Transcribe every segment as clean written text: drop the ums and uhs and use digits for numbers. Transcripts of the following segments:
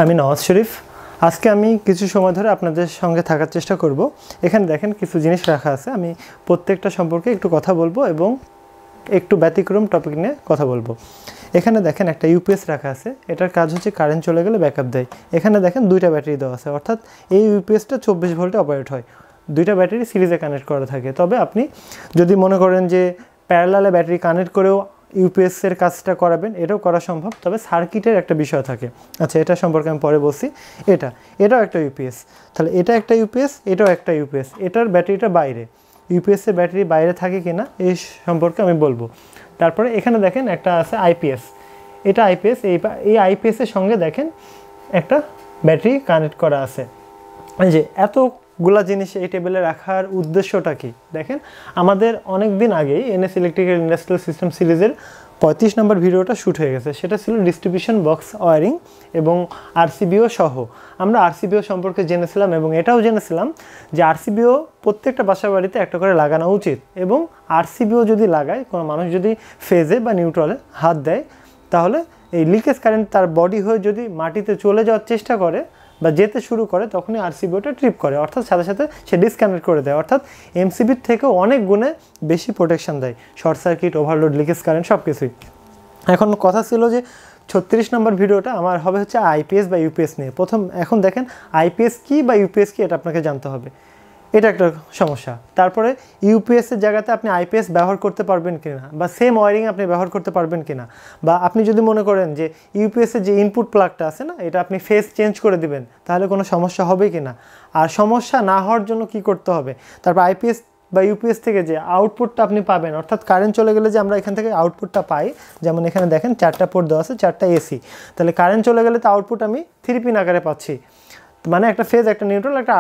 আমি নওয়াজ শরীফ। আজকে আমি কিছু সময় ধরে আপনাদের সঙ্গে থাকার চেষ্টা করব। এখানে দেখেন কিছু জিনিস রাখা আছে, আমি প্রত্যেকটা সম্পর্কে একটু কথা বলবো এবং একটু ব্যতিক্রম টপিক নিয়ে কথা বলবো। এখানে দেখেন একটা ইউপিএস রাখা আছে, এটার কাজ হচ্ছে কারেন্ট চলে গেলে ব্যাকআপ দেয়। এখানে দেখেন দুইটা ব্যাটারি দেওয়া আছে, অর্থাৎ এই ইউপিএসটা 24 ভোল্টে অপারেট হয়। দুইটা ব্যাটারি সিরিজে কানেক্ট করা থাকে। তবে আপনি যদি মনে করেন যে প্যারালালে ব্যাটারি কানেক্ট করেও ইউপিএসের কাজটা করাবেন, এটাও করা সম্ভব, তবে সার্কিটের একটা বিষয় থাকে। আচ্ছা, এটা সম্পর্কে আমি পরে বলছি। এটাও একটা ইউপিএস, তাহলে এটা একটা ইউপিএস, এটাও একটা ইউপিএস। এটার ব্যাটারিটা বাইরে, ইউপিএসের ব্যাটারি বাইরে থাকে কিনা এই সম্পর্কে আমি বলবো। তারপরে এখানে দেখেন একটা আছে আইপিএস, এটা আইপিএস। এই আইপিএসের সঙ্গে দেখেন একটা ব্যাটারি কানেক্ট করা আছে। এই যে এতগুলা জিনিস এই টেবিলে রাখার উদ্দেশ্যটা কি দেখেন, আমাদের অনেক দিন আগেই এনএস ইলেকট্রিক্যাল ইন্ডাস্ট্রিয়াল সিস্টেম সিরিজের 35 নম্বর ভিডিওটা শ্যুট হয়ে গেছে। সেটা ছিল ডিস্ট্রিবিউশন বক্স ওয়্যারিং এবং আরসিবিও সহ। আমরা আরসিবিও সম্পর্কে জেনেছিলাম এবং এটাও জেনেছিলাম যে আরসিবিও প্রত্যেকটা বাসা বাড়িতে একটা করে লাগানো উচিত, এবং আরসিবিও যদি লাগায়, কোনো মানুষ যদি ফেজে বা নিউট্রালে হাত দেয়, তাহলে এই লিকেজ কারেন্ট তার বডি হয়ে যদি মাটিতে চলে যাওয়ার চেষ্টা করে বা যেতে শুরু করে, তখনই আরসিবিওটা ট্রিপ করে, অর্থাৎ সাথে সাথে সে ডিসকানেক্ট করে দেয়, অর্থাৎ এমসিবির থেকেও অনেক গুণে বেশি প্রোটেকশন দেয়, short circuit, overload, leakage current সব কিছুই। এখন কথা ছিল যে 36 নম্বর ভিডিওটা আমার হবে হচ্ছে আইপিএস বা ইউপিএস নিয়ে। এখন দেখেন আইপিএস কি বা ইউপিএস কি এটা আপনাকে জানতে হবে, এটা একটা সমস্যা। তারপরে ইউপিএসের জায়গাতে আপনি আইপিএস ব্যবহার করতে পারবেন কিনা, বা সেম ওয়ারিং আপনি ব্যবহার করতে পারবেন কিনা, বা আপনি যদি মনে করেন যে ইউপিএসের যে ইনপুট প্লাগটা আছে না, এটা আপনি ফেজ চেঞ্জ করে দিবেন, তাহলে কোনো সমস্যা হবে কিনা, আর সমস্যা না হওয়ার জন্য কি করতে হবে। তারপর আইপিএস বা ইউপিএস থেকে যে আউটপুটটা আপনি পাবেন, অর্থাৎ কারেন্ট চলে গেলে যে আমরা এখান থেকে আউটপুটটা পাই, যেমন এখানে দেখেন 4টা পোর্ট দেওয়া আছে, 4টা এসি, তাহলে কারেন্ট চলে গেলে তো আউটপুট আমি 3 পিন আকারে পাচ্ছি, মানে একটা ফেজ, একটা নিউট্রাল, একটা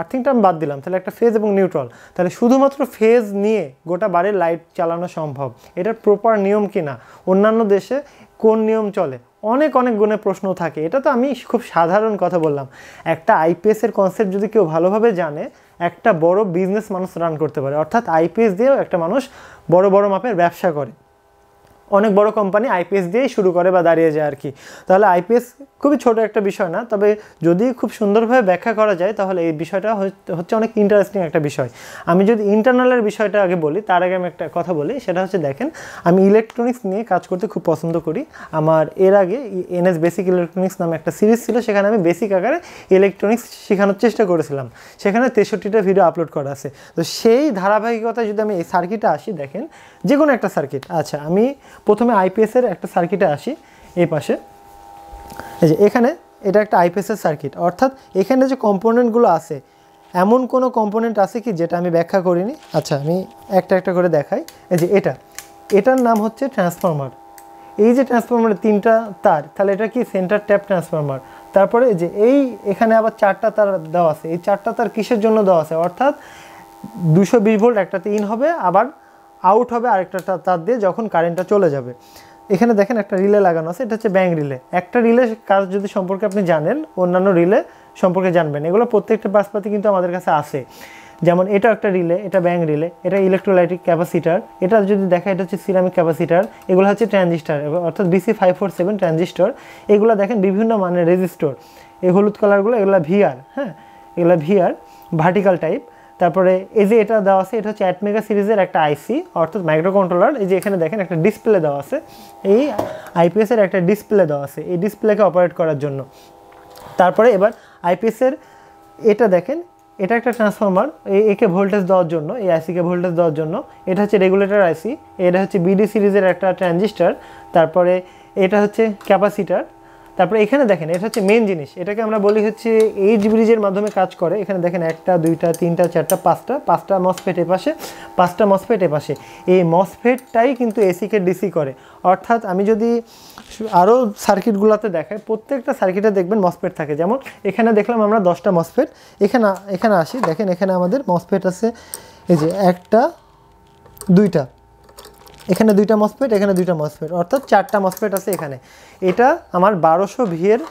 আর্থিংটা আমি বাদ দিলাম, তাহলে একটা ফেজ এবং নিউট্রাল। তাহলে শুধুমাত্র ফেজ নিয়ে গোটা বাড়ির লাইট চালানো সম্ভব, এটার প্রপার নিয়ম কিনা, অন্যান্য দেশে কোন নিয়ম চলে, অনেক গুণে প্রশ্ন থাকে। এটা তো আমি খুব সাধারণ কথা বললাম। একটা আইপিএসের কনসেপ্ট যদি কেউ ভালোভাবে জানে, একটা বড় বিজনেস মানুষ রান করতে পারে, অর্থাৎ আইপিএস দিয়েও একটা মানুষ বড় মাপের ব্যবসা করে। অনেক বড় কোম্পানি আইপিএস দিয়েই শুরু করে বা দাঁড়িয়ে যায় আর কি। তাহলে আইপিএস খুবই ছোট একটা বিষয় না, তবে যদি খুব সুন্দরভাবে ব্যাখ্যা করা যায় তাহলে এই বিষয়টা হচ্ছে অনেক ইন্টারেস্টিং একটা বিষয়। আমি যদি ইন্টারনালের বিষয়টা আগে বলি, তার আগে আমি একটা কথা বলি, সেটা হচ্ছে দেখেন, আমি ইলেকট্রনিক্স নিয়ে কাজ করতে খুব পছন্দ করি। আমার এর আগে এনএস বেসিক ইলেকট্রনিক্স নামে একটা সিরিজ ছিল, সেখানে আমি বেসিক আকারে ইলেকট্রনিক্স শেখানোর চেষ্টা করেছিলাম। সেখানে 63টা ভিডিও আপলোড করা আছে। তো সেই ধারাবাহিকতায় যদি আমি এই সার্কিটে আসি, দেখেন যে কোনো একটা সার্কিট। আচ্ছা, আমি প্রথমে আইপিএসের একটা সার্কিটে আসি। এই পাশে এই যে এখানে এটা একটা আইপিএসের সার্কিট, অর্থাৎ এখানে যে কম্পোনেন্টগুলো আছে, এমন কোনো কম্পোনেন্ট আছে কি যেটা আমি ব্যাখ্যা করিনি? আচ্ছা, আমি একটা করে দেখাই। এই যে এটার নাম হচ্ছে ট্রান্সফরমার। এই যে ট্রান্সফরমারের 3টা তার, তাহলে এটা কি সেন্টার ট্যাপ ট্রান্সফরমার। তারপরে যে এখানে আবার 4টা তার দেওয়া আছে। এই 4টা তার কিসের জন্য দেওয়া আছে? অর্থাৎ 220 ভোল্ট একটাতে ইন হবে, আবার আউট হবে আরেকটা তার দিয়ে যখন কারেন্টটা চলে যাবে। এখানে দেখেন একটা রিলে লাগানো আছে, এটা হচ্ছে ব্যাংক রিলে। একটা রিলে কাজ যদি সম্পর্কে আপনি জানেন, অন্যান্য রিলে সম্পর্কে জানবেন। এগুলো প্রত্যেকটা পাশপাতি কিন্তু আমাদের কাছে আছে। যেমন এটা একটা রিলে, এটা ব্যাংক রিলে, এটা ইলেকট্রোলাইটিক ক্যাপাসিটার, এটা যদি দেখা এটা হচ্ছে সিরামিক ক্যাপাসিটার, এগুলো হচ্ছে ট্রানজিস্টার, অর্থাৎ BC547 ট্রানজিস্টর। এগুলো দেখেন বিভিন্ন মানের রেজিস্টর, এই হলুদ কালারগুলো, এগুলো ভিআর, হ্যাঁ, এগুলো ভিআর ভার্টিক্যাল টাইপ। তারপরে এই যে এটা দেওয়া আছে, এটা হচ্ছে অ্যাটমেগা সিরিজের একটা আইসি, অর্থাৎ মাইক্রো কন্ট্রোলার। এই যে এখানে দেখেন একটা ডিসপ্লে দেওয়া আছে, এই আইপিএসের একটা ডিসপ্লে দেওয়া আছে এই ডিসপ্লেকে অপারেট করার জন্য। তারপরে এবার আইপিএসের এটা দেখেন, এটা একটা ট্রান্সফরমার, একে ভোল্টেজ দেওয়ার জন্য, এই আইসিকে ভোল্টেজ দেওয়ার জন্য। এটা হচ্ছে রেগুলেটর আইসি, এটা হচ্ছে বিডি সিরিজের একটা ট্রানজিস্টার। তারপরে এটা হচ্ছে ক্যাপাসিটার। তারপরে এখানে দেখেন এটা হচ্ছে মেন জিনিস, এটাকে আমরা বলি হচ্ছে এইচ ব্রিজের মাধ্যমে কাজ করে। এখানে দেখেন 1টা 2টা 3টা 4টা 5টা মসফেট এপাশে, 5টা মসফেট এপাশে। এই মসফেটটাই কিন্তু এসিকে ডিসি করে। অর্থাৎ আমি যদি আরও সার্কিটগুলোতে দেখাই, প্রত্যেকটা সার্কিটে দেখবেন মসফেট থাকে। যেমন এখানে দেখলাম আমরা 10টা মসফেট। এখানে আসি, দেখেন এখানে আমাদের মসফেট আছে, এই যে 1টা 2টা, এখানে 2টা মসফেট, এখানে 2টা মসফেট, অর্থাৎ 4টা মসফেট আছে এখানে। এটা আমার 1200 ভিএর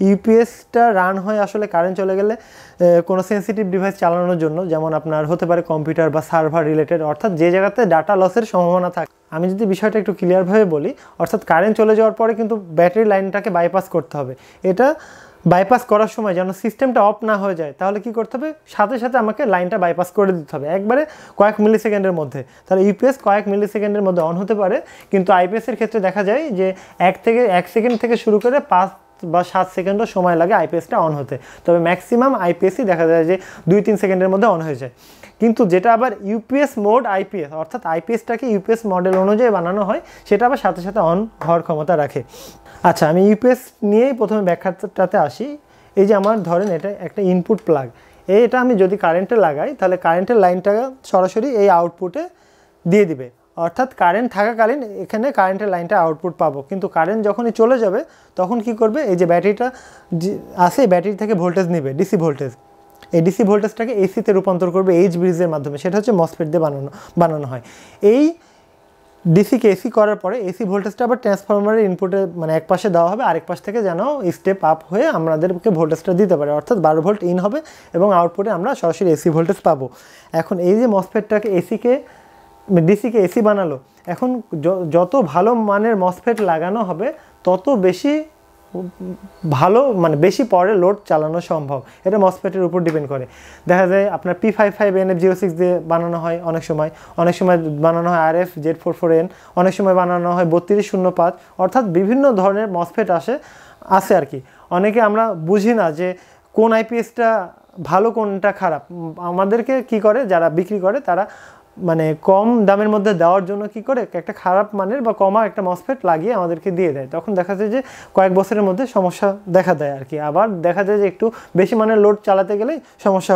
ইউপিএসটা রান হয় আসলে কারেন্ট চলে গেলে কোনো সেন্সিটিভ ডিভাইস চালানোর জন্য, যেমন আপনার হতে পারে কম্পিউটার বা সার্ভার রিলেটেড, অর্থাৎ যে জায়গাতে ডাটা লসের সম্ভাবনা থাকে। আমি যদি বিষয়টা একটু ক্লিয়ারভাবে বলি, অর্থাৎ কারেন্ট চলে যাওয়ার পরে কিন্তু ব্যাটারি লাইনটাকে বাইপাস করতে হবে। এটা বাইপাস করার সময় যেন সিস্টেমটা অফ না হয়ে যায়, তাহলে কি করতে হবে, সাথে সাথে আমাকে লাইনটা বাইপাস করে দিতে হবে একবারে কয়েক মিলি সেকেন্ডের মধ্যে। তাহলে ইউপিএস কয়েক মিলি সেকেন্ডের মধ্যে অন হতে পারে, কিন্তু আইপিএসের ক্ষেত্রে দেখা যায় যে 1 সেকেন্ড থেকে শুরু করে 5 বা 7 সেকেন্ডও সময় লাগে আইপিএসটা অন হতে। তবে ম্যাক্সিমাম আইপিএসই দেখা যায় যে 2-3 সেকেন্ডের মধ্যে অন হয়ে যায়। কিন্তু যেটা আবার ইউপিএস মোড আইপিএস, অর্থাৎ আইপিএসটাকে ইউপিএস মডেল অনুযায়ী বানানো হয়, সেটা আবার সাথে সাথে অন হওয়ার ক্ষমতা রাখে। আচ্ছা, আমি ইউপিএস নিয়েই প্রথমে ব্যাখ্যাটাতে আসি। এই যে আমার ধরেন এটা একটা ইনপুট প্লাগ, এটা আমি যদি কারেন্টে লাগাই তাহলে কারেন্টের লাইনটা সরাসরি এই আউটপুটে দিয়ে দিবে, অর্থাৎ কারেন্ট থাকাকালীন এখানে কারেন্টের লাইনটা আউটপুট পাবো। কিন্তু কারেন্ট যখনই চলে যাবে তখন কি করবে, এই যে ব্যাটারিটা আসে, ব্যাটারি থেকে ভোল্টেজ নেবে, ডিসি ভোল্টেজ, এই ডিসি ভোল্টেজটাকে এসিতে রূপান্তর করবে এইচ ব্রিজের মাধ্যমে। সেটা হচ্ছে মসফেট দিয়ে বানানো হয়। এই ডিসিকে এসি করার পরে এসি ভোল্টেজটা আবার ট্রান্সফরমারের ইনপুটে মানে এক পাশে দেওয়া হবে, আরেক পাশ থেকে যেন স্টেপ আপ হয়ে আমাদেরকে ভোল্টেজটা দিতে পারে, অর্থাৎ 12 ভোল্ট ইন হবে এবং আউটপুটে আমরা সরাসরি এসি ভোল্টেজ পাবো। এখন এই যে মসফেটটাকে ডিসিকে এসি বানালো, এখন যত ভালো মানের মসফেট লাগানো হবে তত বেশি ভালো মানে বেশি পরে লোড চালানো সম্ভব। এটা মসফেটের উপর ডিপেন্ড করে। দেখা যায় আপনার P55NF06 দিয়ে বানানো হয়, অনেক সময় বানানো হয় RF Z44N, অনেক সময় বানানো হয় 3205, অর্থাৎ বিভিন্ন ধরনের মসফেট আসে আর কি। অনেকে আমরা বুঝি না যে কোন আইপিএসটা ভালো কোনটা খারাপ। আমাদেরকে কি করে, যারা বিক্রি করে তারা মানে কম দামের মধ্যে দেওয়ার জন্য কি করে, একটা খারাপ মানের বা কমা একটা মসফেট লাগিয়ে আমাদেরকে দিয়ে দেয়। তখন দেখা যায় যে কয়েক বছরের মধ্যে সমস্যা দেখা দেয় আর কি। আবার দেখা যায় যে একটু বেশি মানের লোড চালাতে গেলেই সমস্যা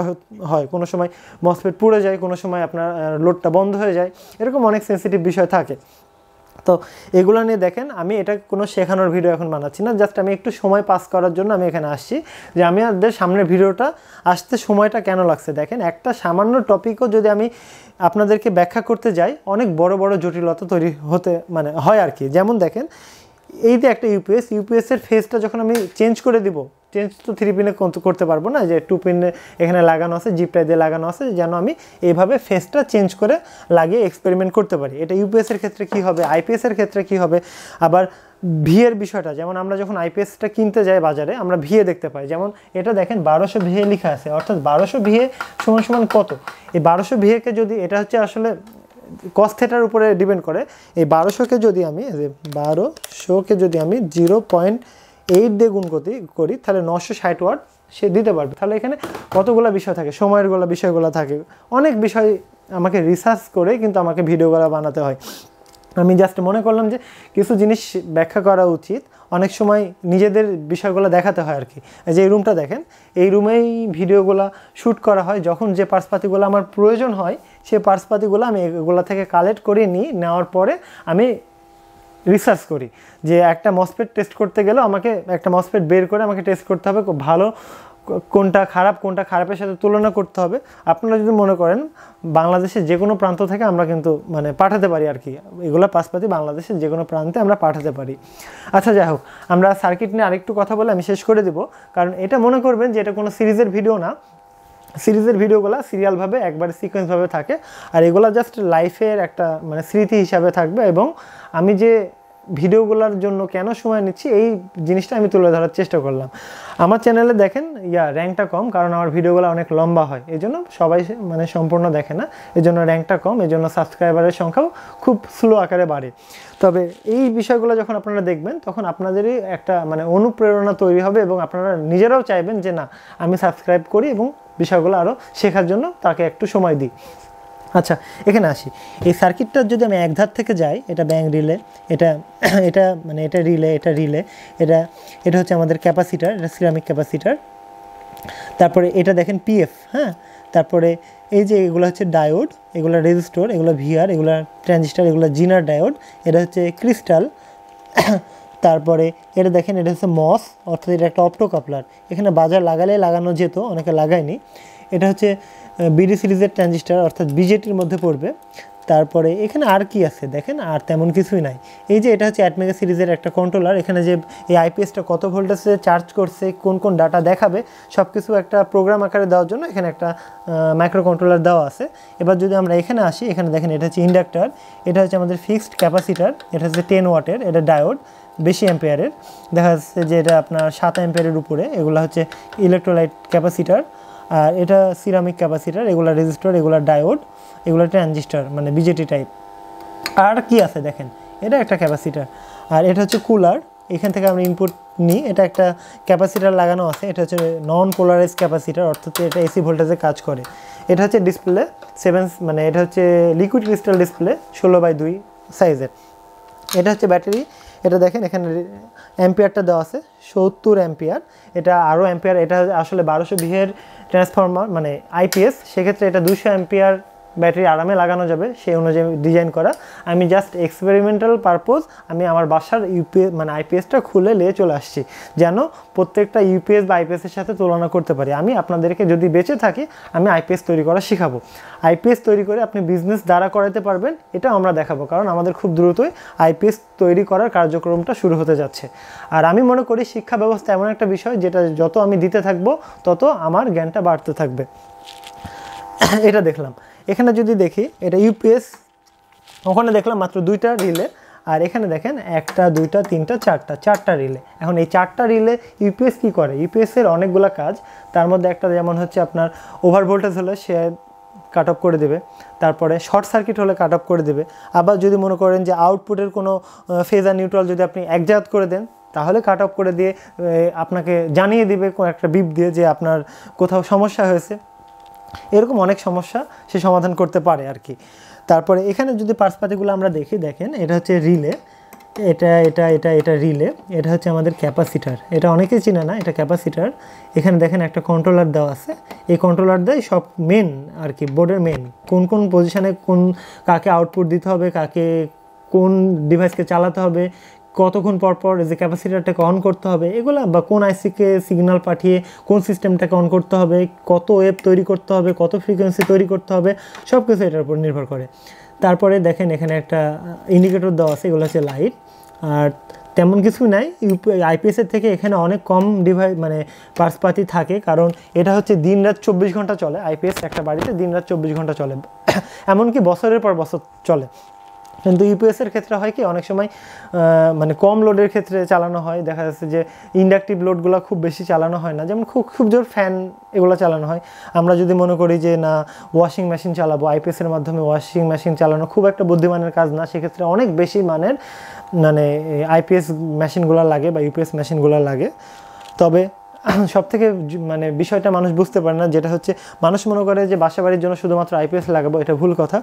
হয়, কোনো সময় মসফেট পুড়ে যায়, কোনো সময় আপনার লোডটা বন্ধ হয়ে যায়, এরকম অনেক সেন্সিটিভ বিষয় থাকে। তো এগুলো নিয়ে দেখেন, আমি এটা কোনো শেখানোর ভিডিও এখন বানাচ্ছি না, জাস্ট আমি একটু সময় পাস করার জন্য আমি এখানে আসছি যে আমাদের সামনের ভিডিওটা আসতে সময়টা কেন লাগছে। দেখেন, একটা সামান্য টপিকও যদি আমি আপনাদেরকে ব্যাখ্যা করতে যাই, অনেক বড় বড় জটিলতা তৈরি হয় আর কি। যেমন দেখেন, এই যে একটা ইউপিএসের ফেজটা যখন আমি চেঞ্জ করে দিব, চেঞ্জ তো 3 পিনে করতে পারবো না, যে 2 পিনে এখানে লাগানো আছে, জিপটা দিয়ে লাগানো আছে, যেন আমি এইভাবে ফেজটা চেঞ্জ করে লাগিয়ে এক্সপেরিমেন্ট করতে পারি। এটা ইউপিএসের ক্ষেত্রে কি হবে, আইপিএসের ক্ষেত্রে কি হবে। আবার ভিএর বিষয়টা, যেমন আমরা যখন আইপিএসটা কিনতে যাই বাজারে, আমরা ভিএ দেখতে পাই। যেমন এটা দেখেন 1200 ভিএ লেখা আছে, অর্থাৎ 1200 ভিএ সমান কত। এই 1200 ভিএকে যদি, এটা হচ্ছে আসলে কস থিটার উপরে ডিপেন্ড করে, এই 1200কে যদি আমি 0.8 দিয়ে গুণ করি তাহলে 960 ওয়াট সে দিতে পারবে। তাহলে এখানে কতগুলো বিষয় থাকে, সময়ের বিষয়গুলো থাকে, অনেক বিষয় আমাকে রিসার্চ করে কিন্তু আমাকে ভিডিওগুলো বানাতে হয়। আমি জাস্ট মনে করলাম যে কিছু জিনিস ব্যাখ্যা করা উচিত, অনেক সময় নিজেদের বিষয়গুলো দেখাতে হয় আর কি। যে এই রুমটা দেখেন, এই রুমেই ভিডিওগুলো শ্যুট করা হয়। যখন যে পার্টসপাতিগুলো আমার প্রয়োজন হয়, সেই পার্টসপাতিগুলো আমি এগুলো থেকে কালেক্ট করে নেওয়ার পরে আমি রিসার্চ করি যে একটা মসফেট টেস্ট করতে গেলেও আমাকে একটা মসফেট বের করে আমাকে টেস্ট করতে হবে, ভালো কোনটা খারাপ, কোনটা খারাপের সাথে তুলনা করতে হবে। আপনারা যদি মনে করেন বাংলাদেশের যে কোনো প্রান্ত থেকে আমরা কিন্তু পাঠাতে পারি আর কি, এগুলো পার্টসপাতি বাংলাদেশের যে কোনো প্রান্তে আমরা পাঠাতে পারি। আচ্ছা, যাই হোক, আমরা সার্কিট নিয়ে আরেকটু কথা বলে আমি শেষ করে দেব, কারণ এটা মনে করবেন যে এটা কোনো সিরিজের ভিডিও না। সিরিজের ভিডিওগুলো সিরিয়ালভাবে একবারে সিকোয়েন্সভাবে থাকে, আর এগুলো জাস্ট লাইফের একটা স্মৃতি হিসাবে থাকবে। এবং আমি যে ভিডিওগুলোর জন্য কেন সময় নিচ্ছি এই জিনিসটা আমি তুলে ধরার চেষ্টা করলাম। আমার চ্যানেলে দেখেন র্যাঙ্কটা কম, কারণ আমার ভিডিওগুলো অনেক লম্বা হয়, এই জন্য সবাই সম্পূর্ণ দেখে না, এই জন্য র্যাঙ্কটা কম, এই জন্য সাবস্ক্রাইবারের সংখ্যাও খুব স্লো আকারে বাড়ে। তবে এই বিষয়গুলো যখন আপনারা দেখবেন তখন আপনাদেরই একটা অনুপ্রেরণা তৈরি হবে এবং আপনারা নিজেরাও চাইবেন যে না, আমি সাবস্ক্রাইব করি এবং বিষয়গুলো আরও শেখার জন্য তাকে একটু সময় দিই। আচ্ছা, এখানে আসি। এই সার্কিটটার যদি আমি এক ধার থেকে যাই, এটা ব্যাংক রিলে, এটা রিলে, এটা হচ্ছে আমাদের ক্যাপাসিটার, এটা সিরামিক ক্যাপাসিটার। তারপরে এটা দেখেন পিএফ, হ্যাঁ। তারপরে এই যে এগুলো হচ্ছে ডায়োড, এগুলো রেজিস্টর, এগুলো ভিআর, এগুলো ট্রানজিস্টার, এগুলো জিনার ডায়োড, এটা হচ্ছে ক্রিস্টাল। তারপরে এটা দেখেন, এটা হচ্ছে মস, অর্থাৎ এটা একটা অপটো কাপলার। এখানে বাজার লাগানো যেত, অনেকে লাগায়নি। এটা হচ্ছে বিডি সিরিজের ট্রানজিস্টার, অর্থাৎ বিজেটির মধ্যে পড়বে। তারপরে এখানে আর কি আছে দেখেন, আর তেমন কিছুই নাই। এই যে এটা হচ্ছে অ্যাটমেগা সিরিজের একটা কন্ট্রোলার, এখানে যে এই আইপিএসটা কত ভোল্টেজে চার্জ করছে, কোন কোন ডাটা দেখাবে সব কিছু একটা প্রোগ্রাম আকারে দেওয়ার জন্য এখানে একটা মাইক্রো কন্ট্রোলার দেওয়া আছে। এবার যদি আমরা এখানে আসি, এখানে দেখেন এটা হচ্ছে ইন্ডাক্টর, এটা হচ্ছে আমাদের ফিক্সড ক্যাপাসিটার, এটা হচ্ছে 10 ওয়াটের, এটা ডায়োড বেশি অ্যাম্পিয়ারের, দেখা যাচ্ছে যে এটা আপনার 7 অ্যাম্পিয়ারের উপরে। এগুলো হচ্ছে ইলেকট্রোলাইট ক্যাপাসিটার, আর এটা সিরামিক ক্যাপাসিটার, এগুলো রেজিস্টর, এগুলো ডায়োড, এগুলো ট্রানজিস্টর মানে বিজেটি টাইপ। আর কি আছে দেখেন, এটা একটা ক্যাপাসিটার, আর এটা হচ্ছে কুলার, এখান থেকে আমরা ইনপুট নিই, এটা একটা ক্যাপাসিটার লাগানো আছে, এটা হচ্ছে নন পোলারাইজ ক্যাপাসিটার, অর্থাৎ এটা এসি ভোল্টেজে কাজ করে। এটা হচ্ছে ডিসপ্লে 7 মানে এটা হচ্ছে লিকুইড ক্রিস্টাল ডিসপ্লে 16/2 সাইজের। এটা হচ্ছে ব্যাটারি, এটা দেখেন এখানে অ্যাম্পিয়ারটা দেওয়া আছে 70 অ্যাম্পিয়ার, এটা আরও অ্যাম্পিয়ার, এটা আসলে 1220 এর ট্রান্সফরমার মানে আইপিএস, সেক্ষেত্রে এটা 200 অ্যাম্পিয়ার ব্যাটারি আরামে লাগানো যাবে, সেই অনুযায়ী ডিজাইন করা। আমি জাস্ট এক্সপেরিমেন্টাল পারপোজ আমি আমার বাসার ইউপিএস মানে আইপিএসটা খুলে নিয়ে চলে আসছি, যেন প্রত্যেকটা ইউপিএস বা আইপিএসের সাথে তুলনা করতে পারি। আমি আপনাদেরকে যদি বেঁচে থাকি আমি আইপিএস তৈরি করা শেখাবো, আইপিএস তৈরি করে আপনি বিজনেস দাঁড়া করাতে পারবেন, এটা আমরা দেখাবো, কারণ আমাদের খুব দ্রুতই আইপিএস তৈরি করার কার্যক্রমটা শুরু হতে যাচ্ছে। আর আমি মনে করি শিক্ষা ব্যবস্থা এমন একটা বিষয় যেটা যত আমি দিতে থাকবো তত আমার জ্ঞানটা বাড়তে থাকবে। এটা দেখলাম, এখানে যদি দেখি এটা ইউপিএস, ওখানে দেখলাম মাত্র 2টা রিলে, আর এখানে দেখেন 1টা 2টা 3টা 4টা রিলে। এখন এই 4টা রিলে ইউপিএস কী করে, ইউপিএসের অনেকগুলো কাজ, তার মধ্যে একটা যেমন হচ্ছে আপনার ওভার ভোল্টেজ হলে সে কাট অফ করে দেবে, তারপরে শর্ট সার্কিট হলে কাট অফ করে দেবে। আবার যদি মনে করেন যে আউটপুটের কোনো ফেজার নিউট্রাল যদি আপনি একজাত করে দেন তাহলে কাট অফ করে দিয়ে আপনাকে জানিয়ে দিবে কোনো একটা বিপ দিয়ে যে আপনার কোথাও সমস্যা হয়েছে, এরকম অনেক সমস্যা সে সমাধান করতে পারে আর কি। তারপরে এখানে যদি পার্টসপাতিগুলো আমরা দেখি, দেখেন এটা হচ্ছে রিলে, এটা রিলে, এটা হচ্ছে আমাদের ক্যাপাসিটার, এটা অনেকেই চিনে না, এটা ক্যাপাসিটার। এখানে দেখেন একটা কন্ট্রোলার দেওয়া আছে, এই কন্ট্রোলার দেয় সব মেন আর কি, বোর্ডের মেন কোন কোন পজিশানে কোন কাকে আউটপুট দিতে হবে, কাকে কোন ডিভাইসকে চালাতে হবে, কতক্ষণ পর যে ক্যাপাসিটারটাকে অন করতে হবে এগুলো, বা কোন আইসিকে সিগন্যাল পাঠিয়ে কোন সিস্টেমটাকে অন করতে হবে, কত ওয়েভ তৈরি করতে হবে, কত ফ্রিকোয়েন্সি তৈরি করতে হবে, সব কিছু এটার উপর নির্ভর করে। তারপরে দেখেন এখানে একটা ইন্ডিকেটর দেওয়া আছে, এগুলো হচ্ছে লাইট, আর তেমন কিছু নাই। আইপিএসের থেকে এখানে অনেক কম ডিভাইস মানে পার্টসপাতি থাকে, কারণ এটা হচ্ছে দিনরাত 24 ঘন্টা চলে, আইপিএস একটা বাড়িতে দিনরাত 24 ঘন্টা চলে, এমনকি বছরের পর বছর চলে। কিন্তু ইউপিএসের ক্ষেত্রে হয় কি অনেক সময় মানে কম লোডের ক্ষেত্রে চালানো হয়, দেখা যাচ্ছে যে ইন্ডাকটিভ লোডগুলো খুব বেশি চালানো হয় না, যেমন খুব জোর ফ্যান এগুলো চালানো হয়। আমরা যদি মনে করি যে না ওয়াশিং মেশিন চালাবো, আইপিএসের মাধ্যমে ওয়াশিং মেশিন চালানো খুব একটা বুদ্ধিমানের কাজ না, সেক্ষেত্রে অনেক বেশি মানের মানে আইপিএস মেশিনগুলো লাগে বা ইউপিএস মেশিনগুলো লাগে। তবে সবথেকে মানে বিষয়টা মানুষ বুঝতে পারে না, যেটা হচ্ছে মানুষ মনে করে যে বাসা বাড়ির জন্য শুধুমাত্র আইপিএস লাগাবো, এটা ভুল কথা।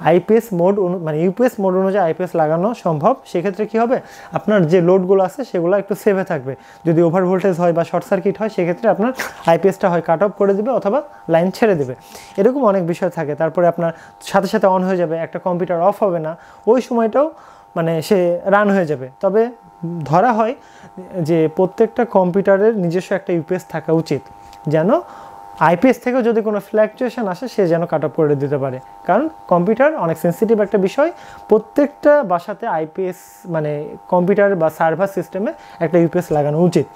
আইপিএস মোড মানে ইউপিএস মোড অনুযায়ী আইপিএস লাগানো সম্ভব। সেক্ষেত্রে কী হবে, আপনার যে লোডগুলো আছে সেগুলো একটু সেভে থাকবে। যদি ওভার ভোল্টেজ হয় বা শর্ট সার্কিট হয় সেক্ষেত্রে আপনার আইপিএসটা হয় কাট অফ করে দেবে অথবা লাইন ছেড়ে দেবে, এরকম অনেক বিষয় থাকে। তারপরে আপনার সাথে সাথে অন হয়ে যাবে, একটা কম্পিউটার অফ হবে না, ওই সময়টাও মানে সে রান হয়ে যাবে। তবে ধরা হয় যে প্রত্যেকটা কম্পিউটারের নিজস্ব একটা ইউপিএস থাকা উচিত, যেন আইপিএস থেকেও যদি কোনো ফ্ল্যাকচুয়েশন আসে সে যেন কাট অফ করে দিতে পারে, কারণ কম্পিউটার অনেক সেন্সিটিভ একটা বিষয়। প্রত্যেকটা বাসাতে আইপিএস মানে কম্পিউটার বা সার্ভার সিস্টেমে একটা ইউপিএস লাগানো উচিত।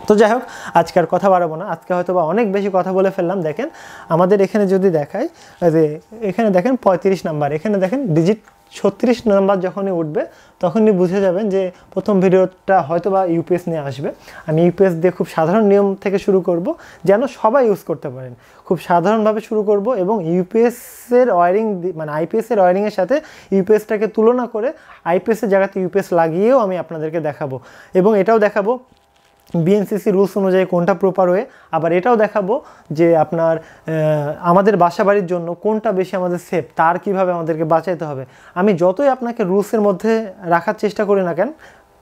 তো যাই হোক, আজকে আর কথা বাড়াবো না, আজকে হয়তো বা অনেক বেশি কথা বলে ফেললাম। দেখেন আমাদের এখানে যদি দেখায় যে এখানে দেখেন 35 নাম্বার, এখানে দেখেন ডিজিট 36 নাম্বার যখনই উঠবে তখনই বুঝে যাবেন যে প্রথম ভিডিওটা হয়তো বা ইউপিএস নিয়ে আসবে। আমি ইউপিএস দিয়ে খুব সাধারণ নিয়ম থেকে শুরু করব, যেন সবাই ইউজ করতে পারেন। খুব সাধারণভাবে শুরু করব এবং ইউপিএসের ওয়ারিং মানে আইপিএসের ওয়ারিংয়ের সাথে ইউপিএসটাকে তুলনা করে আইপিএসের জায়গাতে ইউপিএস লাগিয়েও আমি আপনাদেরকে দেখাবো, এবং এটাও দেখাবো বিএনসিসি রুলস অনুযায়ী কোনটা প্রপার ওয়ে। আবার এটাও দেখাবো যে আপনার আমাদের বাসা বাড়ির জন্য কোনটা বেশি আমাদের সেফ, তার কিভাবে আমাদেরকে বাঁচাইতে হবে। আমি যতই আপনাকে রুলসের মধ্যে রাখার চেষ্টা করি না কেন,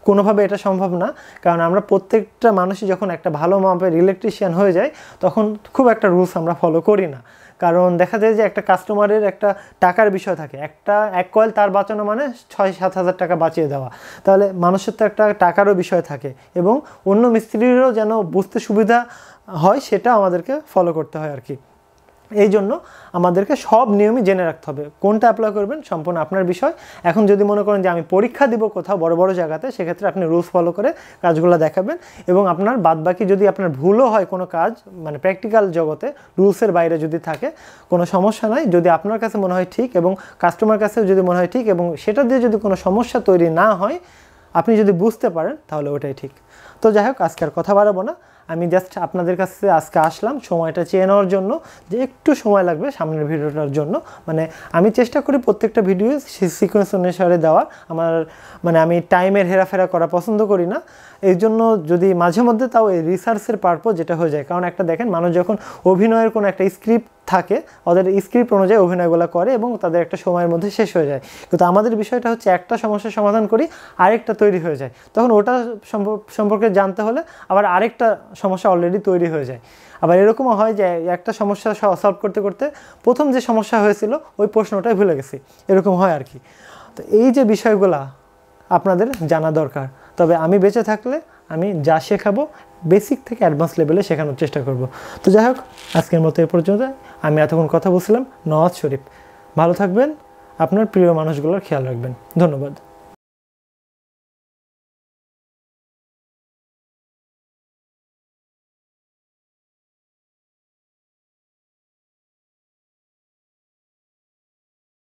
কোনোভাবে এটা সম্ভব না, কারণ আমরা প্রত্যেকটা মানুষই যখন একটা ভালো মাপের ইলেকট্রিশিয়ান হয়ে যায় তখন খুব একটা রুলস আমরা ফলো করি না। কারণ দেখা যায় যে একটা কাস্টমারের একটা টাকার বিষয় থাকে, এক কয়েল তার বাঁচানো মানে 6-7 হাজার টাকা বাঁচিয়ে দেওয়া, তাহলে মানুষের তো একটা টাকারও বিষয় থাকে, এবং অন্য মিস্ত্রিরও যেন বুঝতে সুবিধা হয় সেটা আমাদেরকে ফলো করতে হয় আর কি। এই জন্য আমাদেরকে সব নিয়মই জেনে রাখতে হবে। কোনটা অ্যাপ্লাই করবেন সম্পূর্ণ আপনার বিষয়। এখন যদি মনে করেন যে আমি পরীক্ষা দিব কোথাও বড় বড় জায়গাতে, সেক্ষেত্রে আপনি রুলস ফলো করে কাজগুলো দেখাবেন, এবং আপনার বাদবাকি যদি আপনার ভুলও হয় কোনো কাজ, মানে প্র্যাকটিক্যাল জগতে রুলসের বাইরে যদি থাকে, কোনো সমস্যা নাই। যদি আপনার কাছে মনে হয় ঠিক এবং কাস্টমার কাছেও যদি মনে হয় ঠিক, এবং সেটা দিয়ে যদি কোনো সমস্যা তৈরি না হয়, আপনি যদি বুঝতে পারেন, তাহলে ওটাই ঠিক। তো যাই হোক, আজকে আর কথা বাড়াবো না। আমি জাস্ট আপনাদের কাছে আজকে আসলাম সময়টা চেয়ে নেওয়ার জন্য, যে একটু সময় লাগবে সামনের ভিডিওটার জন্য। মানে আমি চেষ্টা করি প্রত্যেকটা ভিডিও সিকোয়েন্স অনুসারে দেওয়ার। আমি টাইমের হেরাফেরা করা পছন্দ করি না। এই জন্য যদি মাঝে মধ্যে তাও এই রিসার্চের পারপোজ যেটা হয়ে যায়, কারণ একটা দেখেন, মানুষ যখন অভিনয়ের কোনো একটা স্ক্রিপ্ট থাকে, ওদের স্ক্রিপ্ট অনুযায়ী অভিনয়গুলো করে এবং তাদের একটা সময়ের মধ্যে শেষ হয়ে যায়। কিন্তু আমাদের বিষয়টা হচ্ছে একটা সমস্যার সমাধান করি, আরেকটা তৈরি হয়ে যায়। তখন ওটা সম্পর্কে জানতে হলে আবার আরেকটা সমস্যা অলরেডি তৈরি হয়ে যায়। আবার এরকমও হয় যে একটা সমস্যা সলভ করতে করতে প্রথম যে সমস্যা হয়েছিল ওই প্রশ্নটাই ভুলে গেছি, এরকম হয় আর কি। তো এই যে বিষয়গুলা আপনাদের জানা দরকার। তবে আমি বেঁচে থাকলে আমি যা শেখাবো বেসিক থেকে অ্যাডভান্স লেভেলে শেখানোর চেষ্টা করব। তো যাই হোক, আজকের মতো এ পর্যন্ত। আমি এতক্ষণ কথা বলছিলাম নওয়াজ শরীফ। ভালো থাকবেন, আপনার প্রিয় মানুষগুলোর খেয়াল রাখবেন। ধন্যবাদ।